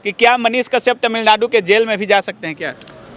कि क्या मनीष कश्यप तमिलनाडु के जेल में भी जा सकते हैं क्या?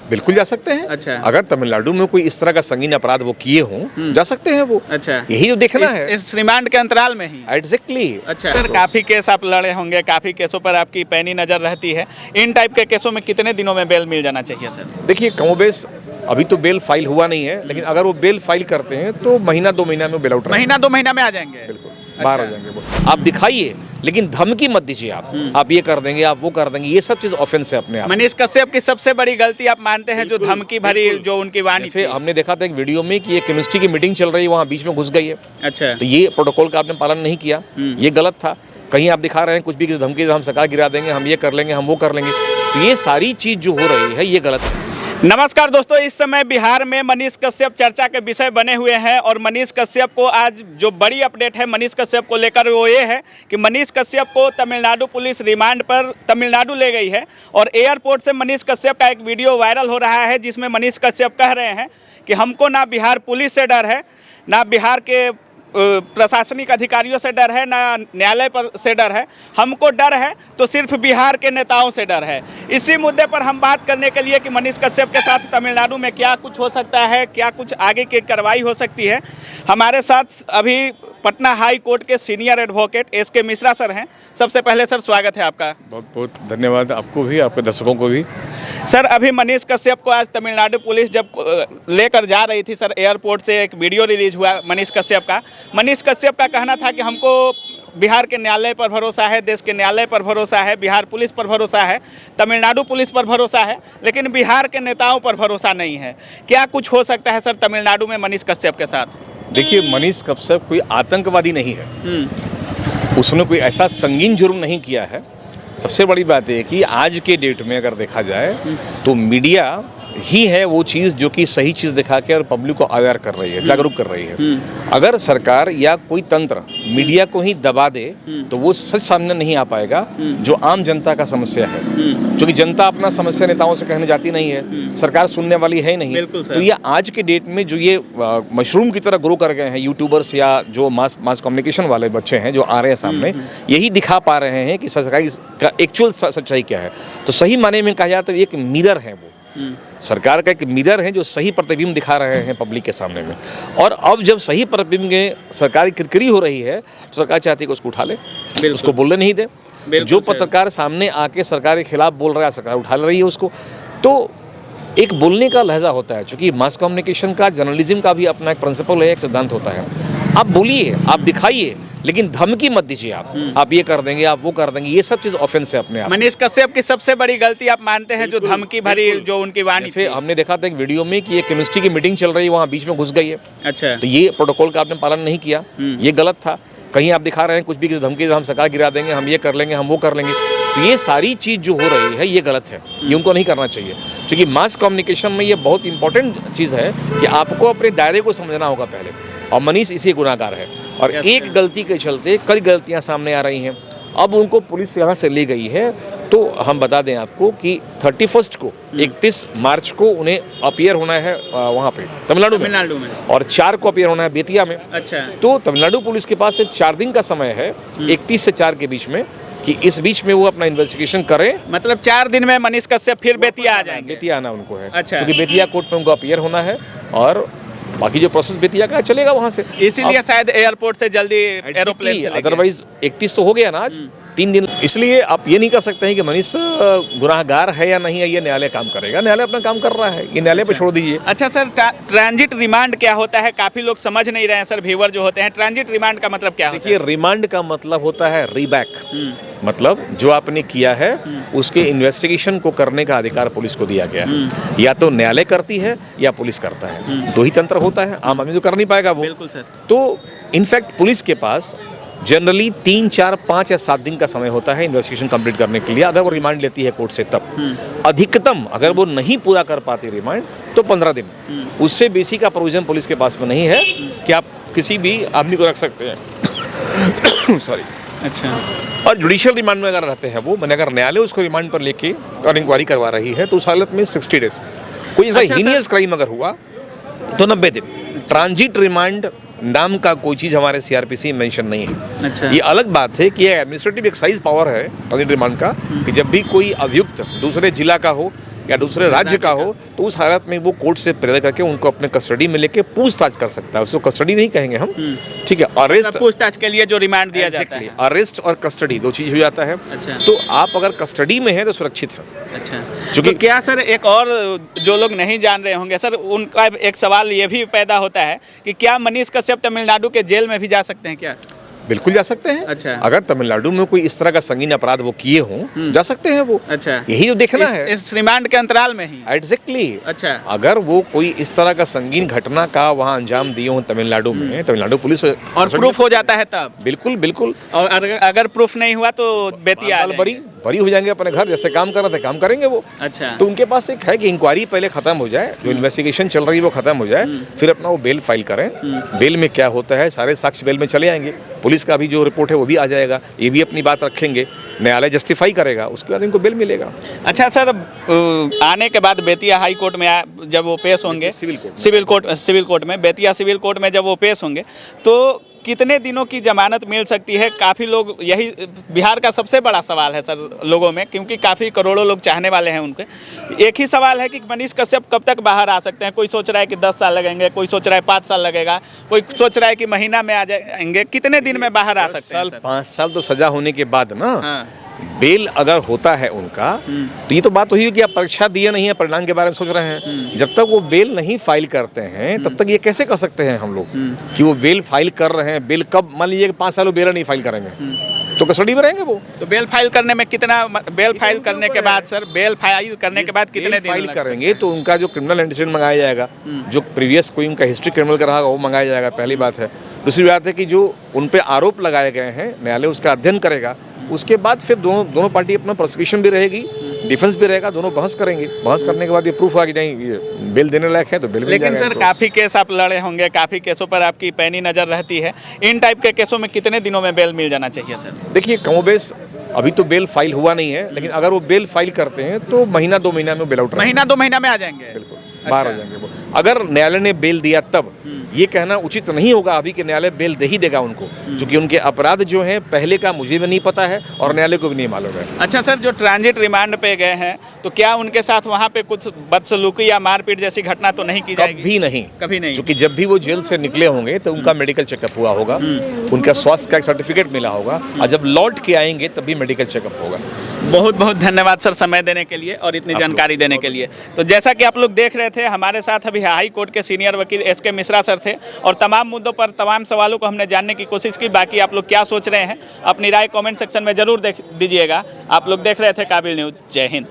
बिल्कुल जा सकते हैं। अच्छा। अगर तमिलनाडु में कोई इस तरह का संगीन अपराध वो किए हों, जा सकते हैं वो। अच्छा, यही तो देखना है इस रिमांड के अंतराल में ही। एग्जैक्टली। अच्छा सर, काफ़ी केस आप लड़े होंगे, काफ़ी केसों पर आपकी पैनी नज़र रहती है। इन टाइप के केसों में कितने दिनों में बेल मिल जाना चाहिए सर? देखिए, कमोबेश अभी तो बेल फाइल हुआ नहीं है, लेकिन अगर वो बेल फाइल करते हैं तो महीना 2 महीना में बेल आउट रहेगा। महीना 2 महीना में आ जाएंगे? बिल्कुल, बाहर हो जाएंगे वो। आप दिखाइए, लेकिन धमकी मत दीजिए। आप ये कर देंगे, आप वो कर देंगे, ये सब चीज ऑफेंस है अपने आप। मनीष कश्यप की सबसे बड़ी गलती आप मानते हैं जो धमकी भरी जो उनकी वाणी जैसे थी? हमने देखा था एक वीडियो में कि ये केमिस्ट्री की मीटिंग चल रही है, वहाँ बीच में घुस गई है। अच्छा। तो ये प्रोटोकॉल का आपने पालन नहीं किया, ये गलत था। कहीं आप दिखा रहे हैं कुछ भी किसी धमकी से हम सरकार गिरा देंगे, हम ये कर लेंगे, हम वो कर लेंगे, तो ये सारी चीज जो हो रही है ये गलत है। नमस्कार दोस्तों, इस समय बिहार में मनीष कश्यप चर्चा के विषय बने हुए हैं और मनीष कश्यप को आज जो बड़ी अपडेट है मनीष कश्यप को लेकर वो ये है कि मनीष कश्यप को तमिलनाडु पुलिस रिमांड पर तमिलनाडु ले गई है और एयरपोर्ट से मनीष कश्यप का एक वीडियो वायरल हो रहा है जिसमें मनीष कश्यप कह रहे हैं कि हमको ना बिहार पुलिस से डर है, ना बिहार के प्रशासनिक अधिकारियों से डर है, ना न्यायालय पर से डर है, हमको डर है तो सिर्फ बिहार के नेताओं से डर है। इसी मुद्दे पर हम बात करने के लिए कि मनीष कश्यप के साथ तमिलनाडु में क्या कुछ हो सकता है, क्या कुछ आगे की कार्रवाई हो सकती है, हमारे साथ अभी पटना हाई कोर्ट के senior advocate SK. Mishra sir हैं। सबसे पहले सर स्वागत है आपका। बहुत बहुत धन्यवाद आपको भी, आपके दर्शकों को भी। सर, अभी मनीष कश्यप को आज तमिलनाडु पुलिस जब लेकर जा रही थी सर, एयरपोर्ट से एक वीडियो रिलीज हुआ मनीष कश्यप का। मनीष कश्यप का कहना था कि हमको बिहार के न्यायालय पर भरोसा है, देश के न्यायालय पर भरोसा है, बिहार पुलिस पर भरोसा है, तमिलनाडु पुलिस पर भरोसा है, लेकिन बिहार के नेताओं पर भरोसा नहीं है। क्या कुछ हो सकता है सर तमिलनाडु में मनीष कश्यप के साथ? देखिए, मनीष कश्यप कोई आतंकवादी नहीं है, उसने कोई ऐसा संगीन जुर्म नहीं किया है। सबसे बड़ी बात है कि आज के डेट में अगर देखा जाए तो मीडिया ही है वो चीज़ जो कि सही चीज़ दिखा के और पब्लिक को अवेयर कर रही है, जागरूक कर रही है। अगर सरकार या कोई तंत्र मीडिया को ही दबा दे तो वो सच सामने नहीं आ पाएगा जो आम जनता का समस्या है, क्योंकि जनता अपना समस्या नेताओं से कहने जाती नहीं है, सरकार सुनने वाली है नहीं। तो ये आज के डेट में जो ये मशरूम की तरह ग्रो कर गए हैं यूट्यूबर्स या जो मास कम्युनिकेशन वाले बच्चे हैं जो आ रहे हैं सामने, यही दिखा पा रहे हैं कि सरकारी का एक्चुअल सच्चाई क्या है। तो सही माने में कहा जाए तो एक मिरर है, वो सरकार का एक मिरर है जो सही प्रतिबिंब दिखा रहे हैं पब्लिक के सामने में। और अब जब सही प्रतिबिंब में सरकारी किरकिरी हो रही है तो सरकार चाहती है कि उसको उठा ले, उसको बोलने नहीं दे। जो पत्रकार सामने आके सरकार के खिलाफ बोल रहा है, सरकार उठा ले रही है उसको। तो एक बोलने का लहजा होता है, क्योंकि मास कम्युनिकेशन का, जर्नलिज्म का भी अपना एक प्रिंसिपल है, एक सिद्धांत होता है। आप बोलिए, आप दिखाइए, लेकिन धमकी मत दीजिए। आप ये कर देंगे, आप वो कर देंगे, ये सब चीज ऑफेंस है अपने आप। मनीष कश्यप की सबसे बड़ी गलती आप मानते हैं जो धमकी भरी जो उनकी वाणी थी? जैसे हमने देखा था एक वीडियो में कि ये केमिस्ट्री की मीटिंग चल रही है, वहाँ बीच में घुस गई है। अच्छा। तो ये प्रोटोकॉल का आपने पालन नहीं किया, ये गलत था। कहीं आप दिखा रहे हैं कुछ भी किसी धमकी से हम सरकार गिरा देंगे, हम ये कर लेंगे, हम वो कर लेंगे, तो ये सारी चीज जो हो रही है ये गलत है, ये उनको नहीं करना चाहिए। क्योंकि मास कम्युनिकेशन में ये बहुत इंपॉर्टेंट चीज़ है कि आपको अपने दायरे को समझना होगा पहले, और मनीष इसी गुनाहगार है। और एक गलती के चलते कई गलतियां सामने आ रही हैं। अब उनको पुलिस यहाँ से ले गई है, तो हम बता दें आपको कि 31 को 31 मार्च को उन्हें अपीयर होना है वहाँ पे तमिलनाडु में, और 4 को अपीयर होना है बेतिया में। अच्छा। तो तमिलनाडु पुलिस के पास 4 दिन का समय है, 31 से 4 के बीच में, कि इस बीच में वो अपना इन्वेस्टिगेशन करें। मतलब 4 दिन में मनीष कश्यप फिर बेतिया आ जाएंगे? बेतिया आना उनको है। अच्छा। क्योंकि बेतिया कोर्ट में उनको अपीयर होना है और बाकी जो प्रोसेस बेतिया का चलेगा वहां से, इसीलिए शायद एयरपोर्ट से जल्दी एरोप्लेन चलेगा। अदरवाइज 31 तो हो गया ना आज, 3 दिन। इसलिए आप ये नहीं कर सकते हैं कि मनीष गुनाहगार है या नहीं है, ये न्यायालय काम करेगा। न्यायालय अपना काम कर रहा है, ये न्यायालय पे छोड़ दीजिए। अच्छा सर, ट्रांजिट रिमांड क्या होता है? काफी लोग समझ नहीं रहे हैं सर, व्यूअर जो होते हैं। ट्रांजिट रिमांड का मतलब क्या होता है? देखिए, रिमांड का मतलब होता है रीबैक। मतलब जो आपने किया है उसके इन्वेस्टिगेशन को करने का अधिकार पुलिस को दिया गया है। या तो न्यायालय करती है या पुलिस करता है, दो ही तंत्र होता है, आम आदमी तो कर नहीं पाएगा वो। बिल्कुल सर। तो इनफैक्ट पुलिस के पास जनरली 3, 4, 5 या 7 दिन का समय होता है इन्वेस्टिगेशन कंप्लीट करने के लिए, अगर वो रिमांड लेती है कोर्ट से तब। अधिकतम अगर वो नहीं पूरा कर पाती रिमांड तो 15 दिन। उससे बेसी का प्रोविजन पुलिस के पास में नहीं है कि आप किसी भी आदमी को रख सकते हैं। सॉरी। अच्छा। और जुडिशियल रिमांड में अगर रहते हैं वो, मैंने अगर न्यायालय उसको रिमांड पर लेके और इंक्वायरी करवा रही है तो उस हालत में 60 डेज। कोई ऐसा हीनियस क्राइम अगर हुआ तो 90 दिन। ट्रांजिट रिमांड नाम का कोई चीज़ हमारे सीआरपीसी में मेंशन नहीं है। अच्छा। ये अलग बात है कि ये एडमिनिस्ट्रेटिव एक्साइज पावर है ट्रांजिट रिमांड का, कि जब भी कोई अभियुक्त दूसरे जिला का हो या दूसरे राज्य का हो तो उस हालत में वो कोर्ट से प्रेयर करके उनको अपने कस्टडी में लेके पूछताछ कर सकता है। उसको कस्टडी नहीं कहेंगे हम, ठीक है। अरेस्ट, पूछताछ के लिए जो रिमांड दिया जाता है। अरेस्ट और कस्टडी दो चीज हो जाता है। अच्छा। तो आप अगर कस्टडी में है तो सुरक्षित है। अच्छा, चूंकि तो क्या सर एक और जो लोग नहीं जान रहे होंगे सर, उनका एक सवाल ये भी पैदा होता है कि क्या मनीष कश्यप तमिलनाडु के जेल में भी जा सकते हैं क्या? बिल्कुल जा सकते हैं। अच्छा। अगर तमिलनाडु में कोई इस तरह का संगीन अपराध वो किए हों, जा सकते हैं वो। अच्छा, यही तो देखना है इस रिमांड के अंतराल में ही। एग्जैक्टली। अच्छा। अगर वो कोई इस तरह का संगीन घटना का वहाँ अंजाम दिए हों तमिलनाडु में, तमिलनाडु पुलिस और प्रूफ हो जाता है तब? बिल्कुल बिल्कुल। और अगर प्रूफ नहीं हुआ तो बेतिया बरी हो जाएंगे अपने घर, जैसे काम कर रहे थे काम करेंगे वो। अच्छा। तो उनके पास एक है कि इंक्वायरी पहले खत्म हो जाए, जो इन्वेस्टिगेशन चल रही है वो खत्म हो जाए, फिर अपना वो बेल फाइल करें। बेल में क्या होता है, सारे साक्ष्य बेल में चले आएंगे, पुलिस का भी जो रिपोर्ट है वो भी आ जाएगा, ये भी अपनी बात रखेंगे, न्यायालय जस्टिफाई करेगा, उसके बाद इनको बेल मिलेगा। अच्छा सर, आने के बाद बेतिया हाई कोर्ट में जब वो पेश होंगे, सिविल कोर्ट में, बेतिया सिविल कोर्ट में जब वो पेश होंगे तो कितने दिनों की जमानत मिल सकती है? काफ़ी लोग, यही बिहार का सबसे बड़ा सवाल है सर लोगों में, क्योंकि काफ़ी करोड़ों लोग चाहने वाले हैं उनके। एक ही सवाल है कि मनीष कश्यप कब तक बाहर आ सकते हैं? कोई सोच रहा है कि 10 साल लगेंगे, कोई सोच रहा है 5 साल लगेगा, कोई सोच रहा है कि महीना में आ जाएंगे। कितने दिन में बाहर आ सकते हैं? 5 साल तो सजा होने के बाद ना। हाँ। बेल अगर होता है उनका, तो ये तो बात हुई कि आप परीक्षा दिए नहीं है, परिणाम के बारे में सोच रहे हैं। जब तक वो बेल नहीं फाइल करते हैं तब तक ये कैसे कर सकते हैं हम लोग कि वो बेल फाइल कर रहे हैं? बेल कब, मान लीजिए 5 साल वो बेल नहीं फाइल करेंगे तो कस्टडी में रहेंगे वो। तो बेल फाइल करने में कितना, बेल फाइल करने के बाद सर, बेल फाइल करने के बाद कितने दिन फाइल करेंगे? तो उनका जो क्रिमिनल एंटीसीडेंट मंगाया जाएगा, जो प्रीवियस कोई उनका हिस्ट्री क्रिमिनल का रहा वो मंगाया जाएगा, पहली बात है। दूसरी बात है कि जो उन पे आरोप लगाए गए हैं, न्यायालय उसका अध्ययन करेगा। उसके बाद फिर दोनों पार्टी अपना प्रोसिक्यूशन भी रहेगी, डिफेंस भी रहेगा, दोनों बहस करेंगे। बहस करने के बाद ये प्रूफ हुआ कि नहीं ये बेल देने लायक है तो बेल मिल जाएगा। लेकिन सर काफ़ी केस आप लड़े होंगे, काफ़ी केसों पर आपकी पैनी नज़र रहती है, इन टाइप के केसों में कितने दिनों में बेल मिल जाना चाहिए सर? देखिए, कमोबेश अभी तो बेल फाइल हुआ नहीं है, लेकिन अगर वो बेल फाइल करते हैं तो महीना 2 महीना में बेल आउट, महीना 2 महीना में आ जाएंगे। बिल्कुल बाहर हो जाएंगे वो। अगर न्यायालय ने बेल दिया तब ये कहना उचित नहीं होगा अभी कि न्यायालय बेल दे ही देगा उनको, क्योंकि उनके अपराध जो हैं पहले का मुझे भी नहीं पता है और न्यायालय को भी नहीं मालूम है। अच्छा सर, जो ट्रांजिट रिमांड पे गए हैं तो क्या उनके साथ वहाँ पे कुछ बदसलूकी या मारपीट जैसी घटना तो नहीं की जाएगी? कभी नहीं। क्योंकि जब भी वो जेल से निकले होंगे तो उनका मेडिकल चेकअप हुआ होगा, उनका स्वास्थ्य का एक सर्टिफिकेट मिला होगा, और जब लौट के आएंगे तब भी मेडिकल चेकअप होगा। बहुत बहुत धन्यवाद सर समय देने के लिए और इतनी जानकारी देने के लिए। तो जैसा कि आप लोग देख रहे थे, हमारे साथ अभी हाई कोर्ट के सीनियर वकील SK मिश्रा सर थे और तमाम मुद्दों पर तमाम सवालों को हमने जानने की कोशिश की। बाकी आप लोग क्या सोच रहे हैं, अपनी राय कमेंट सेक्शन में ज़रूर दीजिएगा। आप लोग देख रहे थे काबिल न्यूज़। जय हिंद।